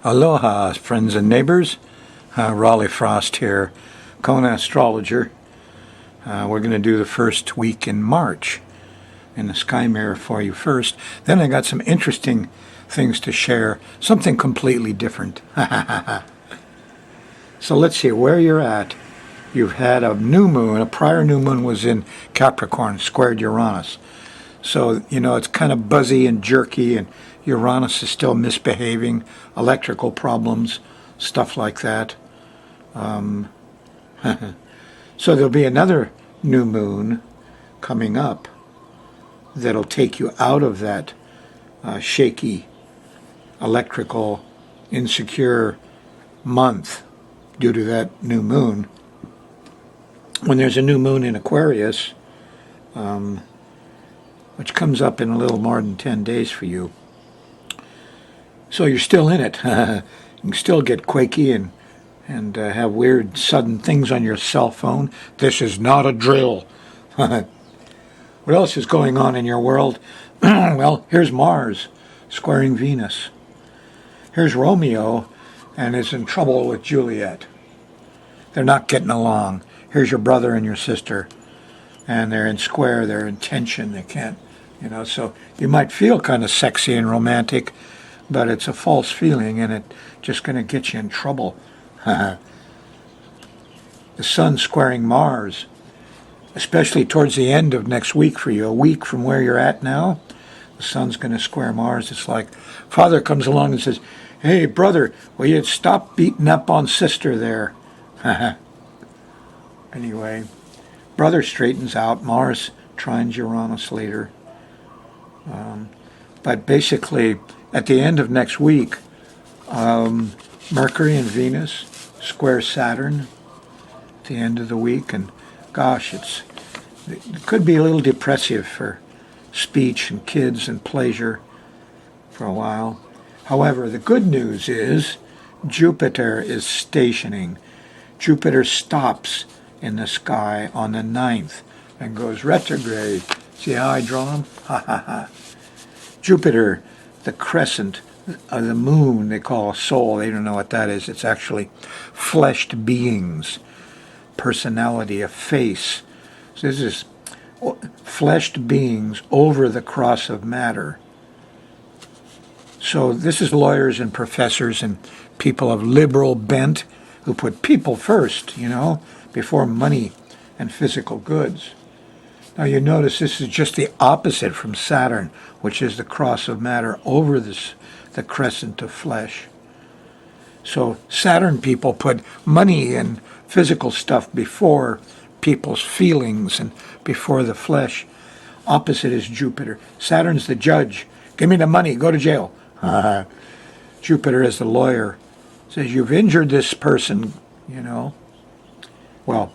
Aloha, friends and neighbors. Raleigh Frost here, Kona astrologer. We're going to do the first week in March in the sky mirror for you first. Then I got some interesting things to share, something completely different. So let's see where you're at. You've had a new moon. A prior new moon was in Capricorn, squared Uranus. So, it's kind of buzzy and jerky, and Uranus is still misbehaving, electrical problems, stuff like that. So there'll be another new moon coming up that'll take you out of that shaky, electrical, insecure month due to that new moon. When there's a new moon in Aquarius, which comes up in a little more than 10 days for you. So you're still in it. You can still get quaky and have weird sudden things on your cell phone. This is not a drill. What else is going on in your world? Well, here's Mars squaring Venus. Here's Romeo and is in trouble with Juliet. They're not getting along. Here's your brother and your sister, and they're in square, they're in tension, they can't, so you might feel kind of sexy and romantic, but it's a false feeling, and it's just going to get you in trouble. The sun squaring Mars, especially towards the end of next week for you, a week from where you're at now, the sun's going to square Mars. It's like father comes along and says, "Hey, brother, will you stop beating up on sister there?" Anyway, brother straightens out. Mars trines Uranus later. But basically, at the end of next week, Mercury and Venus square Saturn at the end of the week. And gosh, it could be a little depressive for speech and kids and pleasure for a while. However, the good news is Jupiter is stationing. Jupiter stops in the sky on the 9th and goes retrograde. See how I draw him? Ha ha ha. Jupiter, the crescent of the moon, they call a soul. They don't know what that is. It's actually fleshed beings, personality, a face. So this is fleshed beings over the cross of matter. So this is lawyers and professors and people of liberal bent who put people first, before money and physical goods. Now you notice this is just the opposite from Saturn, which is the cross of matter over the crescent of flesh. So Saturn people put money and physical stuff before people's feelings and before the flesh. Opposite is Jupiter. Saturn's the judge. Give me the money, go to jail. Jupiter is the lawyer. Says, you've injured this person, Well,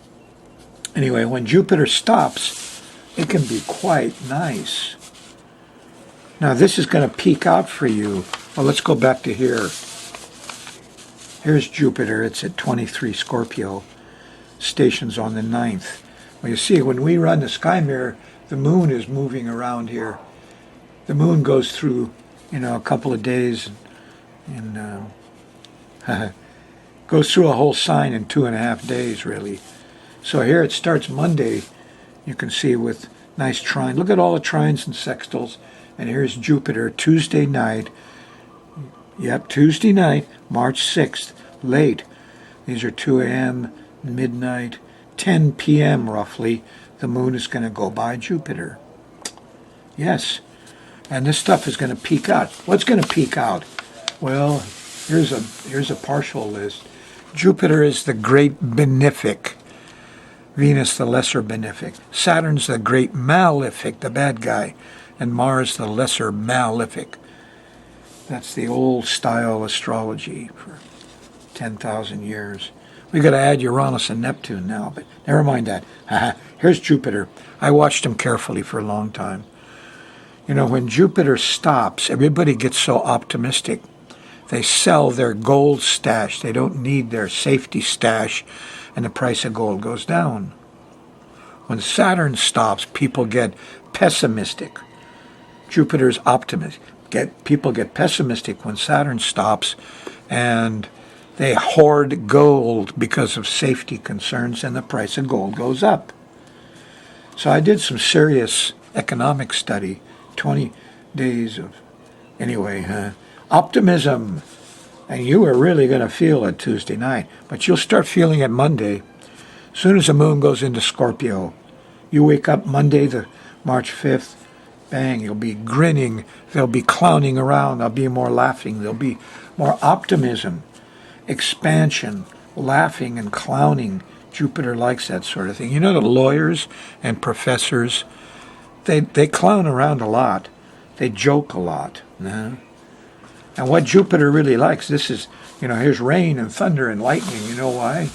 anyway, when Jupiter stops, it can be quite nice. Now, this is going to peak out for you. Well, let's go back to here. Here's Jupiter. It's at 23 Scorpio. Stations on the 9th. Well, you see, when we run the sky mirror, the moon is moving around here. The moon goes through, a couple of days and goes through a whole sign in 2.5 days, really. So here it starts Monday, you can see, with nice trine. Look at all the trines and sextiles. And here's Jupiter, Tuesday night. Yep, Tuesday night, March 6th, late. These are 2 a.m., midnight, 10 p.m. roughly. The moon is going to go by Jupiter. Yes. And this stuff is going to peak out. What's going to peak out? Well, here's a partial list. Jupiter is the great benefic. Venus the lesser benefic. Saturn's the great malefic, the bad guy. And Mars the lesser malefic. That's the old style astrology for 10,000 years. We got to add Uranus and Neptune now, but never mind that. Here's Jupiter. I watched him carefully for a long time. When Jupiter stops, everybody gets so optimistic. They sell their gold stash. They don't need their safety stash, and the price of gold goes down. When Saturn stops, people get pessimistic. Jupiter's people get pessimistic when Saturn stops, and they hoard gold because of safety concerns, and the price of gold goes up. So I did some serious economic study, 20 days of, optimism. And you are really going to feel it Tuesday night, but you'll start feeling it Monday. As soon as the moon goes into Scorpio, you wake up Monday, the March 5th, bang, you'll be grinning, they'll be clowning around, there'll be more laughing, there'll be more optimism, expansion, laughing and clowning. Jupiter likes that sort of thing. You know, the lawyers and professors, they clown around a lot. They joke a lot. And what Jupiter really likes, this is, here's rain and thunder and lightning. You know why?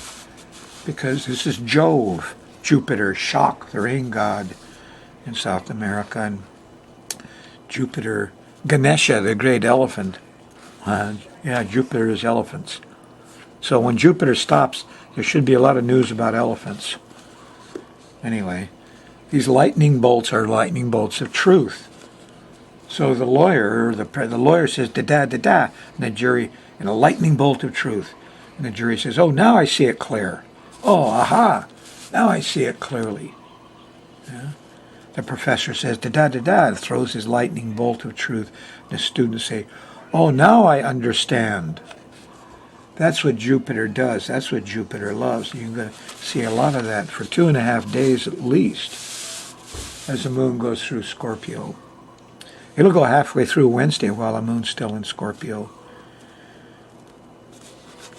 Because this is Jove, Jupiter, Shock, the rain god in South America, and Jupiter, Ganesha, the great elephant. Jupiter is elephants. So when Jupiter stops, there should be a lot of news about elephants. Anyway, these lightning bolts are lightning bolts of truth. So the lawyer, the lawyer says, da-da, and the jury, in a lightning bolt of truth. And the jury says, oh, now I see it clear. Oh, aha, now I see it clearly. Yeah? The professor says, da-da, and throws his lightning bolt of truth. And the students say, oh, now I understand. That's what Jupiter does. That's what Jupiter loves. You're going to see a lot of that for 2.5 days at least as the moon goes through Scorpio. It'll go halfway through Wednesday while the moon's still in Scorpio.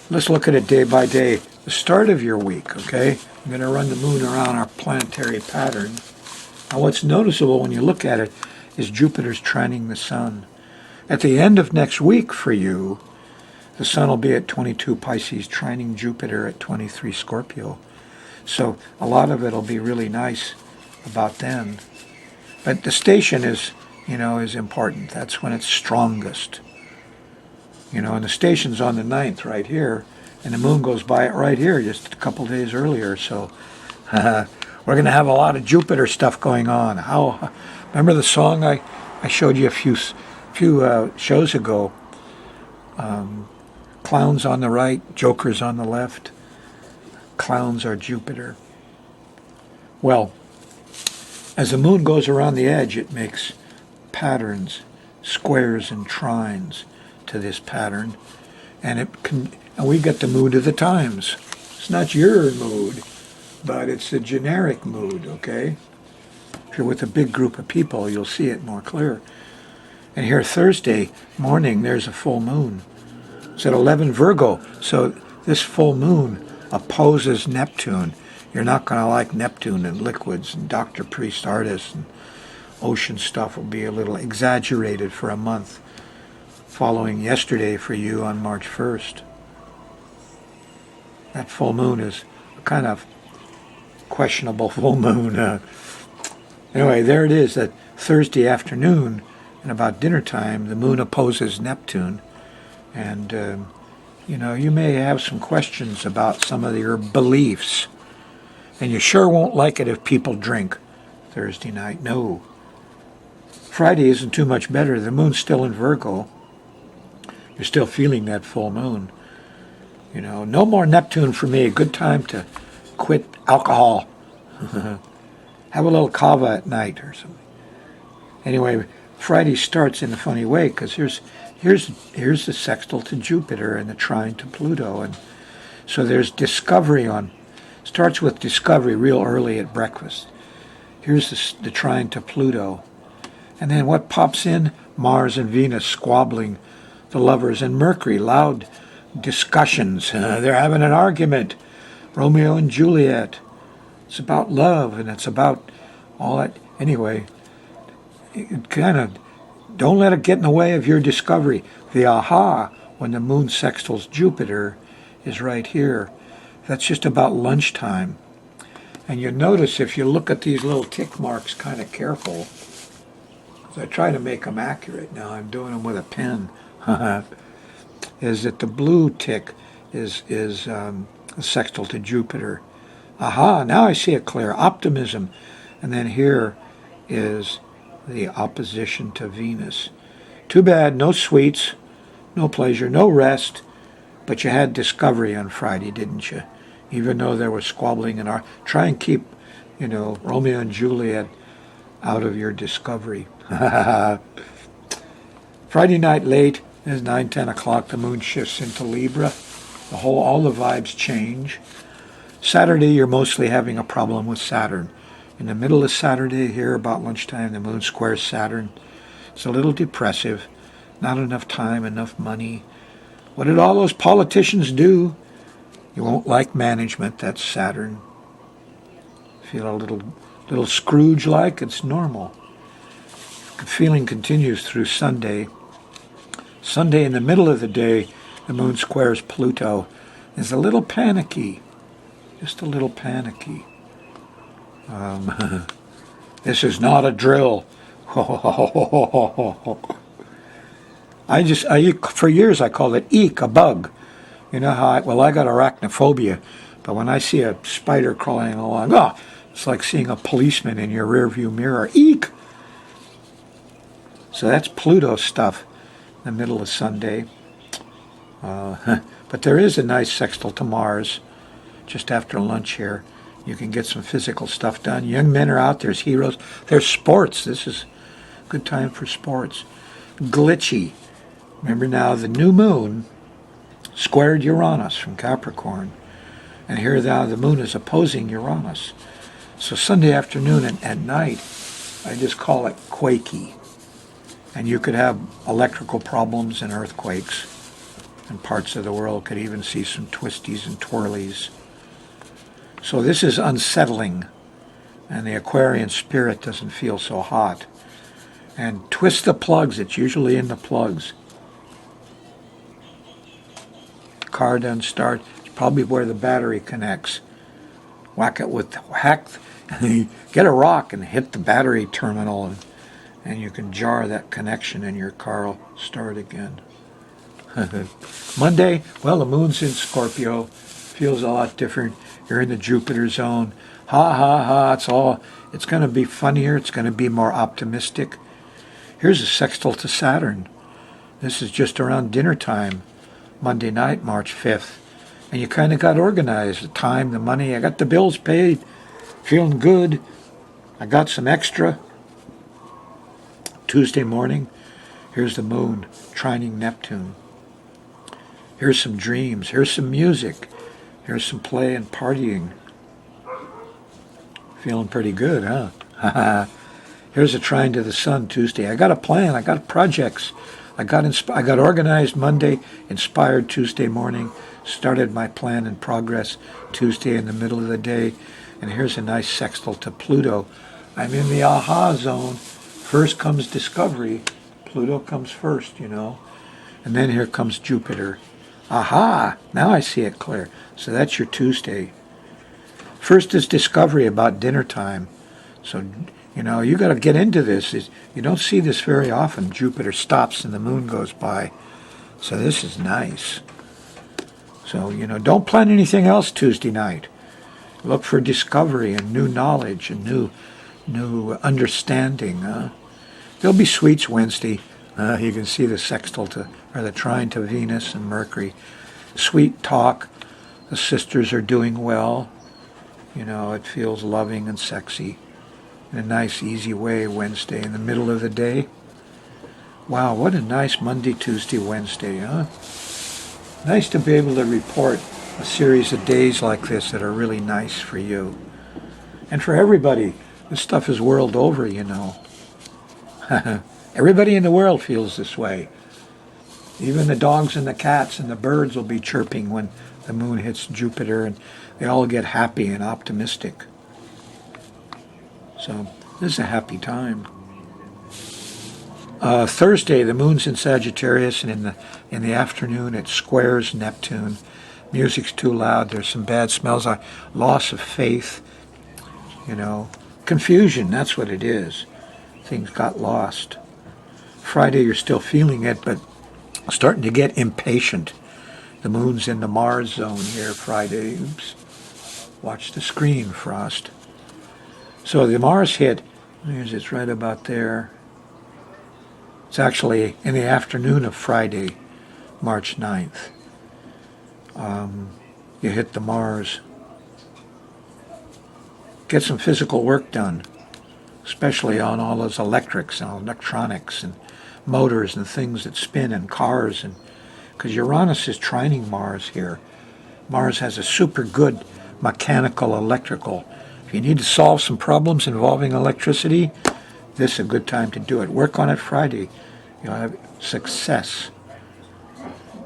Let's look at it day by day. The start of your week, okay? I'm going to run the moon around our planetary pattern. Now what's noticeable when you look at it is Jupiter's trining the sun. At the end of next week for you, the sun will be at 22 Pisces, trining Jupiter at 23 Scorpio. So a lot of it will be really nice about then. But the station is important. That's when it's strongest. And the station's on the 9th right here, and the moon goes by it right here just a couple days earlier. So we're going to have a lot of Jupiter stuff going on. Remember the song I showed you a few shows ago? Clowns on the right, jokers on the left. Clowns are Jupiter. Well, as the moon goes around the edge, it makes patterns, squares and trines to this pattern, and we get the mood of the times. It's not your mood, but it's a generic mood, okay? If you're with a big group of people, you'll see it more clear. And here Thursday morning, there's a full moon. It's at 11 Virgo, so this full moon opposes Neptune. You're not going to like Neptune and liquids and Dr. Priest artists and ocean stuff will be a little exaggerated for a month following yesterday for you on March 1st. That full moon is a kind of questionable full moon. Anyway, there it is, that Thursday afternoon, and about dinner time, the moon opposes Neptune. And, you may have some questions about some of your beliefs. And you sure won't like it if people drink Thursday night. No. Friday isn't too much better. The moon's still in Virgo. You're still feeling that full moon. No more Neptune for me. Good time to quit alcohol. Have a little kava at night or something. Anyway, Friday starts in a funny way because here's the sextile to Jupiter and the trine to Pluto. And so there's discovery starts with discovery real early at breakfast. Here's the trine to Pluto. And then what pops in? Mars and Venus squabbling, the lovers, and Mercury, loud discussions. They're having an argument. Romeo and Juliet. It's about love, and it's about all that. Anyway, don't let it get in the way of your discovery. The aha, when the moon sextiles Jupiter, is right here. That's just about lunchtime. And you notice if you look at these little tick marks kind of careful, I try to make them accurate now. I'm doing them with a pen. Is that the blue tick is a sextile to Jupiter. Aha, now I see it clear. Optimism. And then here is the opposition to Venus. Too bad, no sweets, no pleasure, no rest, but you had discovery on Friday, didn't you? Even though there was squabbling and try and keep, Romeo and Juliet out of your discovery. Friday night late is 9, 10 o'clock. The moon shifts into Libra. All the vibes change. Saturday, you're mostly having a problem with Saturn. In the middle of Saturday, here about lunchtime, the moon squares Saturn. It's a little depressive. Not enough time, enough money. What did all those politicians do? You won't like management. That's Saturn. Feel a little Scrooge-like. It's normal. The feeling continues through Sunday. Sunday, in the middle of the day, the moon squares Pluto. Is a little panicky. Just a little panicky. This is not a drill. For years I called it eek, a bug. You know how I got arachnophobia, but when I see a spider crawling along, it's like seeing a policeman in your rearview mirror. Eek! So that's Pluto stuff in the middle of Sunday. But there is a nice sextile to Mars just after lunch here. You can get some physical stuff done. Young men are out. There's heroes. There's sports. This is a good time for sports. Glitchy. Remember now, the new moon squared Uranus from Capricorn. And here now the moon is opposing Uranus. So Sunday afternoon and at night, I just call it quakey. And you could have electrical problems and earthquakes. And parts of the world could even see some twisties and twirlies. So this is unsettling. And the Aquarian spirit doesn't feel so hot. And twist the plugs. It's usually in the plugs. Car doesn't start. It's probably where the battery connects. Get a rock and hit the battery terminal, and you can jar that connection, and your car will start again. Monday, the moon's in Scorpio. Feels a lot different. You're in the Jupiter zone. Ha ha ha! It's going to be funnier. It's going to be more optimistic. Here's a sextile to Saturn. This is just around dinner time. Monday night, March 5th. And you kind of got organized. The time, the money. I got the bills paid. Feeling good. I got some extra. Tuesday morning, here's the moon trining Neptune. Here's some dreams. Here's some music. Here's some play and partying. Feeling pretty good, huh? Here's a trine to the sun Tuesday. I got a plan. I got projects. I got organized Monday, inspired Tuesday morning, started my plan and progress Tuesday in the middle of the day, and here's a nice sextile to Pluto. I'm in the aha zone. First comes discovery. Pluto comes first, And then here comes Jupiter. Aha! Now I see it clear. So that's your Tuesday. First is discovery about dinner time. So you got to get into this. You don't see this very often. Jupiter stops and the moon goes by. So this is nice. So, don't plan anything else Tuesday night. Look for discovery and new knowledge and new understanding. There'll be sweets Wednesday. You can see the sextile or the trine to Venus and Mercury. Sweet talk. The sisters are doing well. It feels loving and sexy. In a nice, easy way Wednesday in the middle of the day. Wow, what a nice Monday, Tuesday, Wednesday, huh? Nice to be able to report a series of days like this that are really nice for you. And for everybody. This stuff is world over, Everybody in the world feels this way. Even the dogs and the cats and the birds will be chirping when the moon hits Jupiter, and they all get happy and optimistic. So this is a happy time. Thursday, the moon's in Sagittarius, and in the afternoon it squares Neptune. Music's too loud. There's some bad smells. Loss of faith. Confusion. That's what it is. Things got lost. Friday, you're still feeling it, but starting to get impatient. The moon's in the Mars zone here Friday. Oops. Watch the screen, Frost. So the Mars hit. It's right about there. It's actually in the afternoon of Friday, March 9th. You hit the Mars. Get some physical work done, especially on all those electrics and electronics and motors and things that spin and cars, and because Uranus is trining Mars here. Mars has a super good mechanical electrical. If you need to solve some problems involving electricity, this is a good time to do it. Work on it Friday. You'll have success.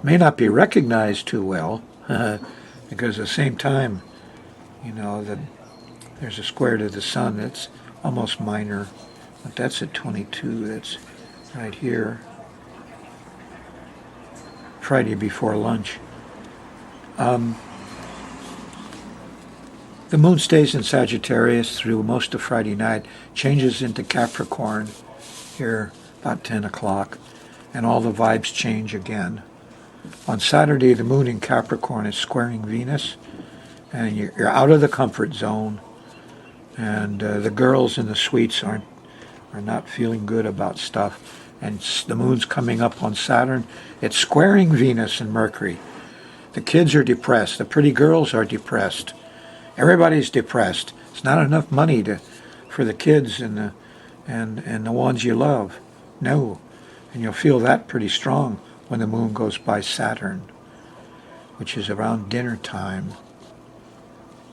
May not be recognized too well, because at the same time, that there's a square to the sun that's almost minor, but that's at 22. That's right here. Friday before lunch. The moon stays in Sagittarius through most of Friday night, changes into Capricorn here about 10 o'clock, and all the vibes change again. On Saturday, the moon in Capricorn is squaring Venus, and you're out of the comfort zone, and the girls in the suites are not feeling good about stuff, and the moon's coming up on Saturn. It's squaring Venus and Mercury. The kids are depressed. The pretty girls are depressed. Everybody's depressed. It's not enough money for the kids and the ones you love. No. And you'll feel that pretty strong when the moon goes by Saturn, which is around dinner time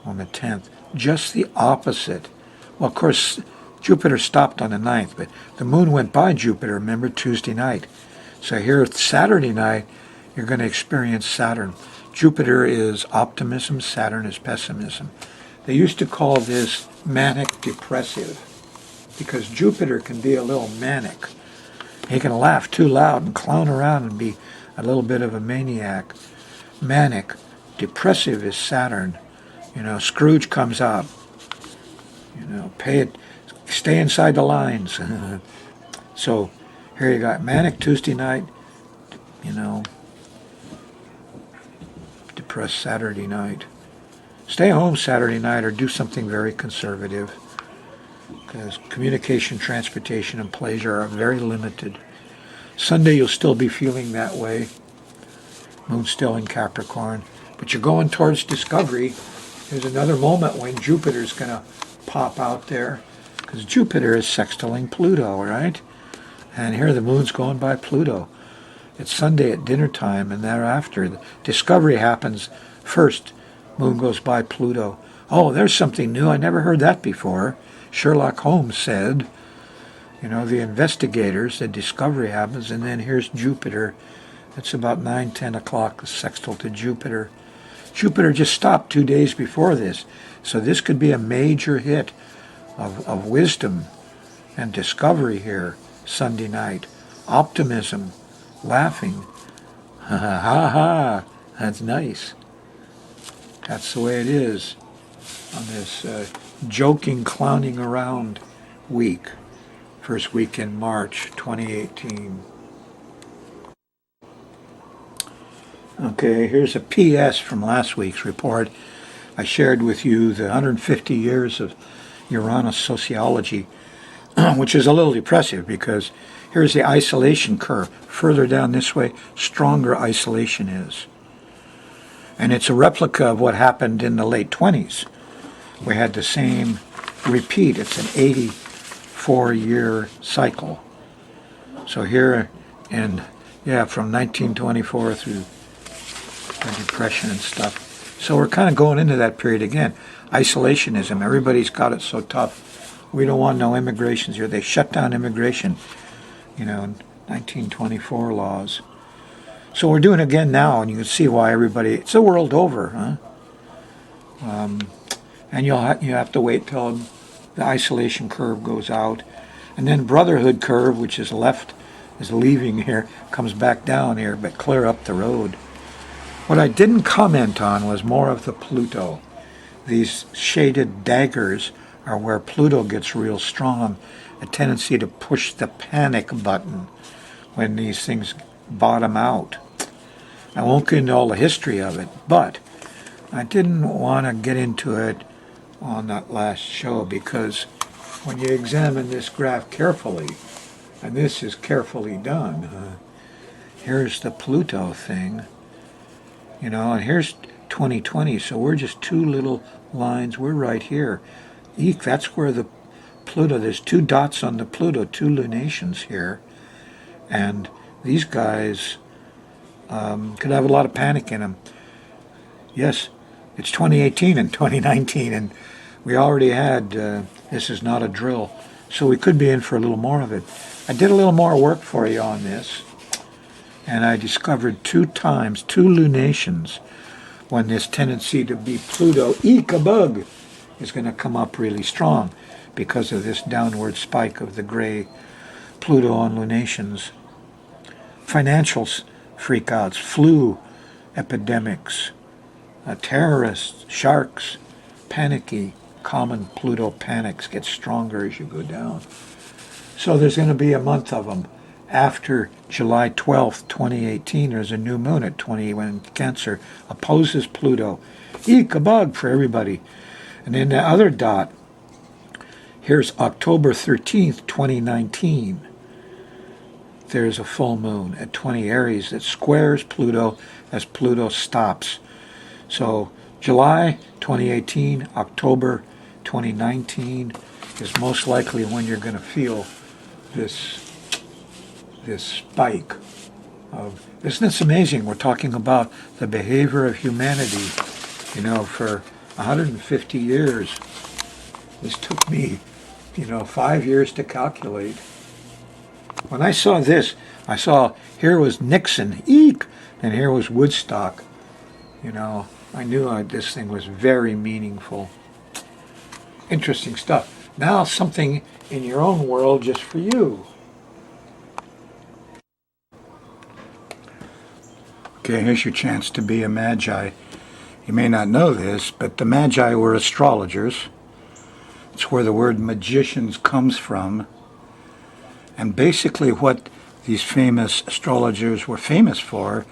on the 10th. Just the opposite. Well, of course, Jupiter stopped on the 9th, but the moon went by Jupiter, remember, Tuesday night. So here Saturday night, you're going to experience Saturn. Jupiter is optimism, Saturn is pessimism. They used to call this manic depressive because Jupiter can be a little manic. He can laugh too loud and clown around and be a little bit of a maniac. Manic. Depressive is Saturn. Scrooge comes up. Pay it. Stay inside the lines. So here you got manic Tuesday night, depressed Saturday night. Stay home Saturday night or do something very conservative, because communication, transportation, and pleasure are very limited. Sunday you'll still be feeling that way. Moon's still in Capricorn, but you're going towards discovery. There's another moment when Jupiter's going to pop out there, because Jupiter is sextiling Pluto, right? And here the moon's going by Pluto. It's Sunday at dinner time, and thereafter the discovery happens first. Moon goes by Pluto. Oh, there's something new. I never heard that before. Sherlock Holmes said, the investigators, the discovery happens, and then here's Jupiter. It's about 9, 10 o'clock, the sextile to Jupiter. Jupiter just stopped 2 days before this, so this could be a major hit of wisdom and discovery here Sunday night. Optimism, laughing. Ha ha ha ha. That's nice. That's the way it is on this joking, clowning around week. First week in March 2018. Okay, here's a PS from last week's report. I shared with you the 150 years of Uranus sociology, which is a little depressive because here's the isolation curve. Further down this way, stronger isolation is. And it's a replica of what happened in the late 20s. We had the same repeat. It's an 84-year cycle. So here from 1924 through the Depression and stuff. So we're kind of going into that period again. Isolationism. Everybody's got it so tough. We don't want no immigrations here. They shut down immigration, in 1924 laws. So we're doing it again now, and you can see why it's the world over, huh? And you have to wait till the isolation curve goes out. And then brotherhood curve, which is leaving here, comes back down here, but clear up the road. What I didn't comment on was more of the Pluto. These shaded daggers are where Pluto gets real strong, a tendency to push the panic button when these things bottom out. I won't get into all the history of it, but I didn't want to get into it on that last show because when you examine this graph carefully, And this is carefully done. Here's the Pluto thing, and here's 2020, so we're just two little lines. We're right here. Eek, that's where the Pluto, there's two dots on the Pluto, two lunations here. And these guys could have a lot of panic in them. Yes, it's 2018 and 2019, and we already had, this is not a drill, so we could be in for a little more of it. I did a little more work for you on this, and I discovered two lunations, when this tendency to be Pluto, eek, a bug, is going to come up really strong because of this downward spike of the gray Pluto on lunations. Financial freakouts, flu epidemics, terrorists, sharks, panicky, common Pluto panics get stronger as you go down. So there's going to be a month of them. After July 12th, 2018, there's a new moon at 20 when Cancer opposes Pluto. Eek, a bug for everybody. And then the other dot, here's October 13th, 2019. There's a full moon at 20 Aries that squares Pluto as Pluto stops. So July 2018, October 2019 is most likely when you're going to feel this spike of, isn't this amazing? We're talking about the behavior of humanity, for 150 years. This took me, 5 years to calculate. When I saw this, I saw here was Nixon, eek, and here was Woodstock. I knew this thing was very meaningful. Interesting stuff. Now something in your own world just for you. Okay, here's your chance to be a magi. You may not know this, but the magi were astrologers. It's where the word magicians comes from. And basically what these famous astrologers were famous for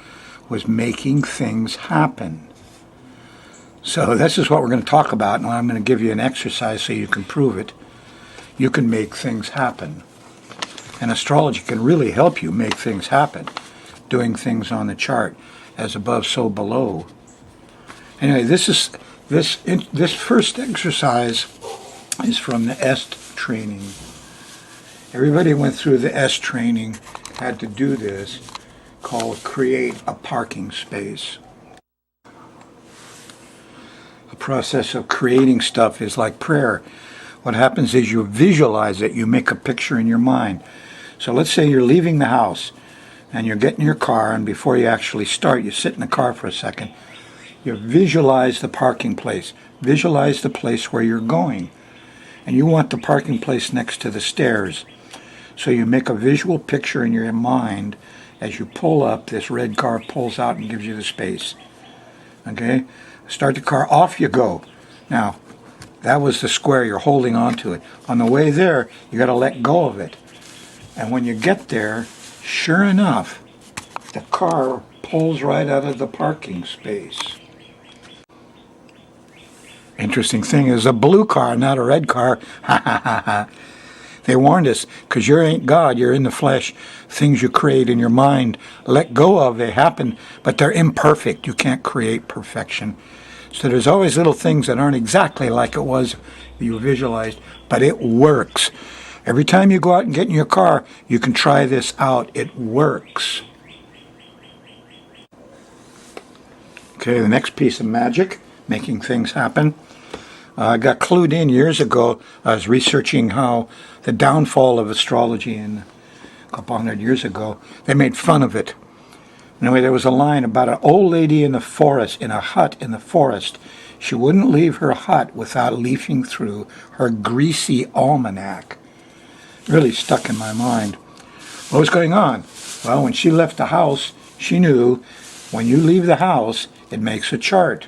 was making things happen. So this is what we're going to talk about, and I'm going to give you an exercise so you can prove it. You can make things happen. And astrology can really help you make things happen, doing things on the chart, as above, so below. Anyway, this first exercise is from the EST training. Everybody went through the EST training, had to do this, called create a parking space. The process of creating stuff is like prayer. What happens is you visualize it, you make a picture in your mind. So let's say you're leaving the house and you're getting your car, and before you actually start, you sit in the car for a second. You visualize the parking place. Visualize the place where you're going. And you want the parking place next to the stairs. So you make a visual picture in your mind. As you pull up, this red car pulls out and gives you the space. Okay? Start the car, off you go. Now, that was the square, you're holding on to it. On the way there, you got to let go of it. And when you get there, sure enough, the car pulls right out of the parking space. Interesting thing is a blue car, not a red car. Ha ha ha ha. They warned us, because you ain't God, you're in the flesh. Things you create in your mind, let go of, they happen, but they're imperfect. You can't create perfection. So there's always little things that aren't exactly like it was you visualized, but it works. Every time you go out and get in your car, you can try this out. It works. Okay, the next piece of magic, making things happen. I got clued in years ago. I was researching how the downfall of astrology in a couple hundred years ago, they made fun of it. Anyway, there was a line about an old lady in the forest, in a hut in the forest. She wouldn't leave her hut without leafing through her greasy almanac. Really stuck in my mind. What was going on? Well, when she left the house, she knew when you leave the house, it makes a chart.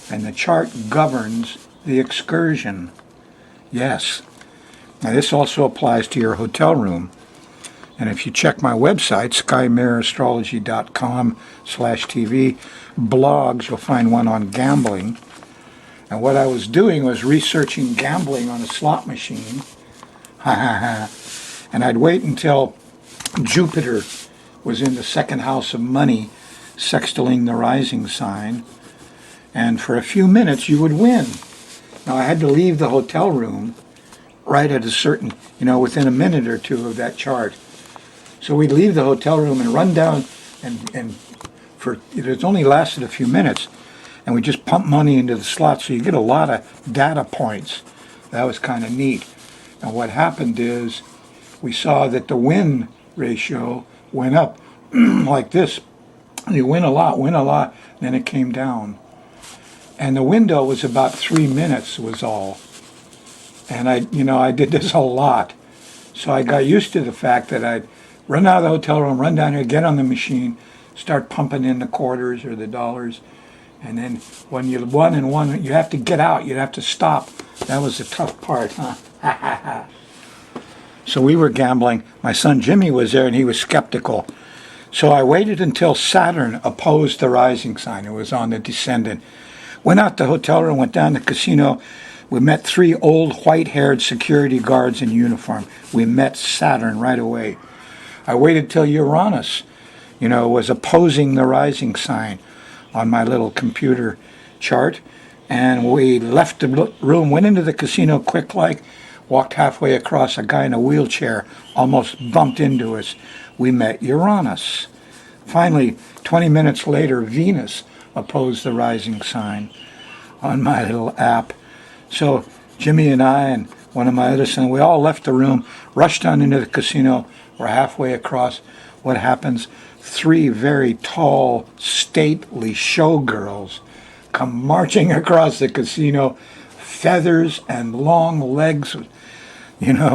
And the chart governs the excursion. Yes. Now this also applies to your hotel room. And if you check my website, skymirrorastrology.com/TV, blogs, you'll find one on gambling. And what I was doing was researching gambling on a slot machine. And And I'd wait until Jupiter was in the second house of money, sextiling the rising sign. And for a few minutes, you would win. Now, I had to leave the hotel room right at a certain, within a minute or two of that chart. So we'd leave the hotel room and run down, and for it only lasted a few minutes, and we just pump money into the slot, so you get a lot of data points. That was kind of neat. And what happened is we saw that the win ratio went up like this. You win a lot, then it came down. And the window was about 3 minutes was all. And I did this a lot. So I got used to the fact that I'd run out of the hotel room, run down here, get on the machine, start pumping in the quarters or the dollars. And then when you won and won, you have to get out. You'd have to stop. That was the tough part, huh? So we were gambling. My son Jimmy was there, and he was skeptical. So I waited until Saturn opposed the rising sign. It was on the descendant. Went out the hotel room, went down to the casino. We met 3 old white-haired security guards in uniform. We met Saturn right away. I waited till Uranus, was opposing the rising sign on my little computer chart. And we left the room, went into the casino quick-like, walked halfway across. A guy in a wheelchair almost bumped into us. We met Uranus. Finally, 20 minutes later, Venus opposed the rising sign on my little app. So Jimmy and I and one of my other sons, we all left the room, rushed on into the casino. We're halfway across. What happens? 3 very tall, stately showgirls come marching across the casino, feathers and long legs,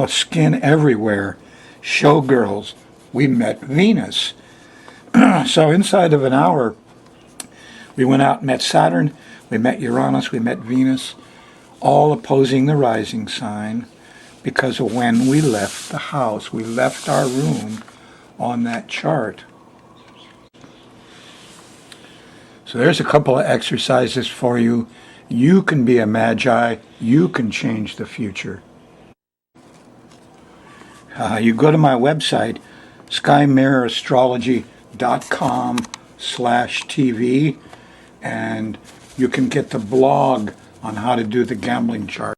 skin everywhere. Showgirls. We met Venus. So inside of an hour, we went out and met Saturn, we met Uranus, we met Venus, all opposing the rising sign because of when we left the house. We left our room on that chart. So there's a couple of exercises for you. You can be a magi. You can change the future. You go to my website, skymirrorastrology.com/TV, and you can get the blog on how to do the gambling chart.